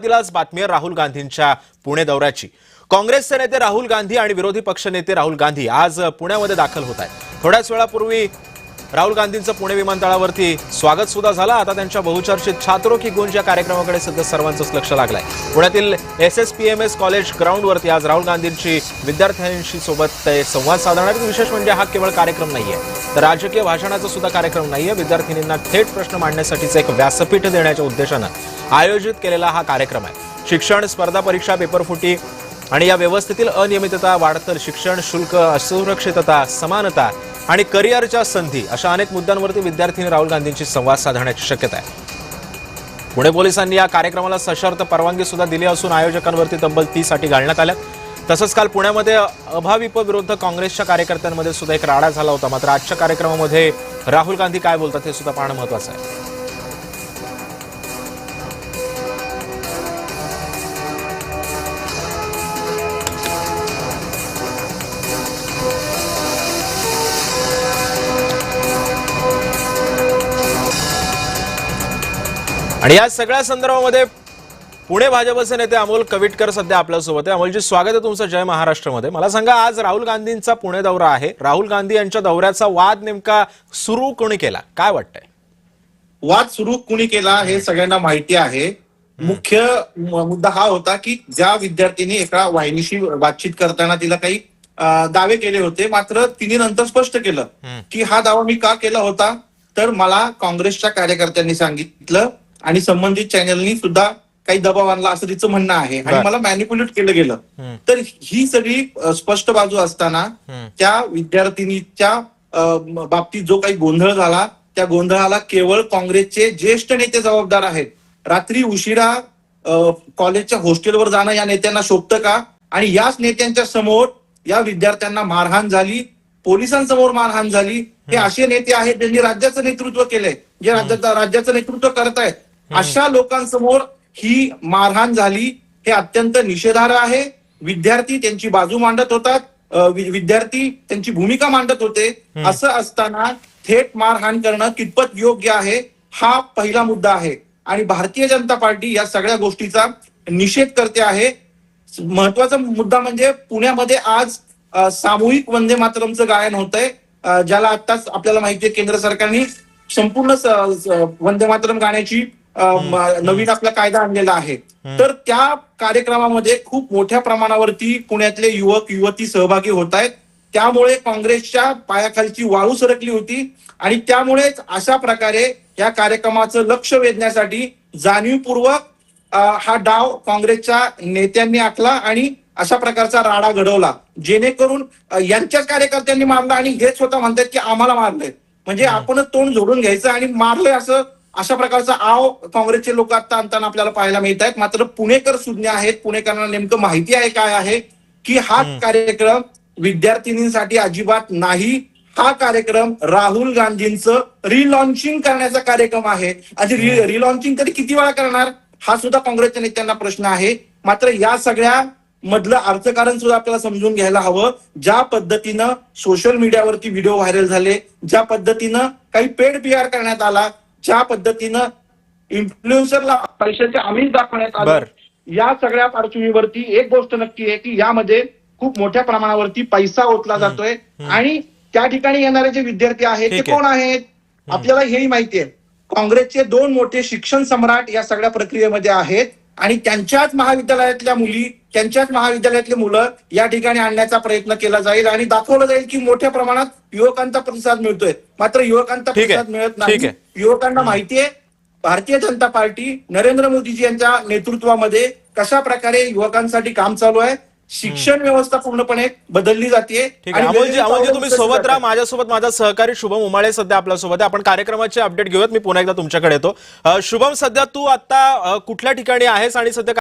दिलाच बातमी राहुल गांधींच्या पुणे दौऱ्याची। काँग्रेसचे नेते राहुल गांधी आणि विरोधी पक्षनेते राहुल गांधी आज पुण्यामध्ये दाखल होत आहेत। थोड्याच वेळापूर्वी राहुल गांधींचं पुणे विमानतळावरती स्वागत सुद्धा झालं। आता त्यांच्या बहुचर्चित छात्रों की गूंज या कार्यक्रमाकडे सध्या सर्वांचंच लक्ष लागलंय। पुण्यातील SSPMS कॉलेज ग्राउंडवरती आज राहुल गांधींची विद्यार्थ्यांशी सोबत संवाद साधणार। विशेष म्हणजे हा केवळ कार्यक्रम नाहीये, तर राजकीय भाषणाचा सुद्धा कार्यक्रम नाहीये। विद्यार्थिनींना थेट प्रश्न मांडण्यासाठीचं एक व्यासपीठ देण्याच्या उद्देशानं आयोजित केलेला हा कार्यक्रम आहे। शिक्षण, स्पर्धा परीक्षा, पेपरफुटी आणि या व्यवस्थेतील अनियमितता, वाढतं शिक्षण शुल्क, असुरक्षितता, समानता आणि करिअरच्या संधी अशा अनेक मुद्द्यांवरती विद्यार्थ्यांनी राहुल गांधींशी संवाद साधण्याची शक्यता आहे। पुणे पोलिसांनी या कार्यक्रमाला सशर्त परवानगी सुद्धा दिली असून आयोजकांवरती तब्बल 30 अटी घालण्यात आल्या। तसंच काल पुण्यामध्ये अभाविप विरुद्ध काँग्रेसच्या कार्यकर्त्यांमध्ये सुद्धा एक राडा झाला होता। मात्र आजच्या कार्यक्रमामध्ये राहुल गांधी काय बोलतात हे सुद्धा पाहणं महत्त्वाचं आहे। आणि या सगळ्या संदर्भामध्ये पुणे भाजपचे नेते अमोल कविटकर सध्या आपल्यासोबत आहे। अमोलजी, स्वागत आहे तुमचं जय महाराष्ट्रमध्ये। मला सांगा, आज राहुल गांधींचा पुणे दौरा आहे। राहुल गांधी यांच्या दौऱ्याचा वाद नेमका सुरू कोणी केला, काय वाटतंय? वाद सुरू कोणी केला हे सगळ्यांना माहिती आहे। मुख्य मुद्दा हा होता की ज्या विद्यार्थ्यांनी एका वाहिनीशी बातचीत करताना तिला काही दावे केले होते, मात्र तिने नंतर स्पष्ट केलं की हा दावा मी का केला होता, तर मला काँग्रेसच्या कार्यकर्त्यांनी सांगितलं आणि संबंधित चॅनलनी सुद्धा काही दबाव आणला असं तिचं म्हणणं आहे आणि मला मॅनिप्युलेट केलं गेलं। तर ही सगळी स्पष्ट बाजू असताना त्या विद्यार्थिनीच्या बाबतीत जो काही गोंधळ झाला, त्या गोंधळाला केवळ काँग्रेसचे ज्येष्ठ नेते जबाबदार आहेत। रात्री उशिरा कॉलेजच्या हॉस्टेलवर जाणं या नेत्यांना शोभतं का? आणि याच नेत्यांच्या समोर या विद्यार्थ्यांना मारहाण झाली, पोलिसांसमोर मारहाण झाली। हे असे नेते आहेत ज्यांनी राज्याचं नेतृत्व केलंय, जे राज्याचं नेतृत्व करतायत। अशा लोकांसमोर ही मारहाण झाली, हे अत्यंत निषेधार्ह आहे। विद्यार्थी त्यांची बाजू मांडत होतात, विद्यार्थी त्यांची भूमिका मांडत होते। असं असताना थेट मारहाण करणं कितपत योग्य आहे, हा पहिला मुद्दा आहे आणि भारतीय जनता पार्टी या सगळ्या गोष्टीचा निषेध करते आहे। महत्वाचा मुद्दा म्हणजे पुण्यामध्ये आज सामूहिक वंदे मातरमचं गायन होतंय, ज्याला आताच आपल्याला माहिती आहे केंद्र सरकारने संपूर्ण वंदे मातरम गाण्याची नवीन आपला कायदा आणलेला आहे। तर त्या कार्यक्रमामध्ये खूप मोठ्या प्रमाणावरती पुण्यातले युवक युवती सहभागी होत आहेत। त्यामुळे काँग्रेसच्या पायाखालची वाळू सरकली होती आणि त्यामुळेच अशा प्रकारे या कार्यक्रमाचं लक्ष वेधण्यासाठी जाणीवपूर्वक हा डाव काँग्रेसच्या नेत्यांनी आखला आणि अशा प्रकारचा राडा घडवला, जेणेकरून यांच्याच कार्यकर्त्यांनी मारला आणि हे स्वतः म्हणतात की आम्हाला मारलंय, म्हणजे आपणच तोंड जोडून घ्यायचं आणि मारलंय असं अशा प्रकारचा आव काँग्रेसचे लोक आता आणताना आपल्याला पाहायला मिळत आहेत। मात्र पुणेकर सुज्ञ आहेत, पुणेकरांना नेमकं माहिती आहे काय आहे की हा कार्यक्रम विद्यार्थिनींसाठी अजिबात नाही। हा कार्यक्रम राहुल गांधींचं रिलॉन्चिंग करण्याचा कार्यक्रम आहे आणि रिलॉन्चिंग तरी किती वेळा करणार, हा सुद्धा काँग्रेसच्या नेत्यांना प्रश्न आहे। मात्र या सगळ्या मधलं अर्थकारण सुद्धा आपल्याला समजून घ्यायला हवं। ज्या पद्धतीनं सोशल मीडियावरती व्हिडिओ व्हायरल झाले, ज्या पद्धतीनं काही पेड PR करण्यात आला, ज्या पद्धतीनं इन्फ्लुएन्सरला पैशाचे आमिष दाखवण्यात आलं, या सगळ्या पार्श्वभूमीवरती एक गोष्ट नक्की आहे की यामध्ये खूप मोठ्या प्रमाणावरती पैसा ओतला जातोय आणि त्या ठिकाणी येणारे जे विद्यार्थी आहेत ते कोण आहेत आपल्याला हेही माहिती आहे। काँग्रेसचे 2 मोठे शिक्षण सम्राट या सगळ्या प्रक्रियेमध्ये आहेत आणि त्यांच्याच महाविद्यालयातल्या मुली, त्यांच्याच महाविद्यालयातले मुलं या ठिकाणी आणण्याचा प्रयत्न केला जाईल आणि दाखवलं जाईल की मोठ्या प्रमाणात युवकांचा प्रतिसाद मिळतोय। मात्र युवकांचा प्रतिसाद मिळत नाही। युवकांना माहितीये भारतीय जनता पार्टी नरेंद्र मोदीजी यांच्या नेतृत्वामध्ये कशा प्रकारे युवकांसाठी काम चालू आहे। शिक्षण व्यवस्था पूर्णपणे बदलली जाते। अमोलजी, तुम्ही सोबत राहा। माझ्यासोबत माझा सहकारी शुभम उमाळे सध्या आपल्यासोबत आहे। आपण कार्यक्रमाचे अपडेट घेऊयात। मी पुन्हा एकदा तुमच्याकडे येतो। शुभम, सध्या तू आता कुठल्या ठिकाणी आहेस आणि सध्या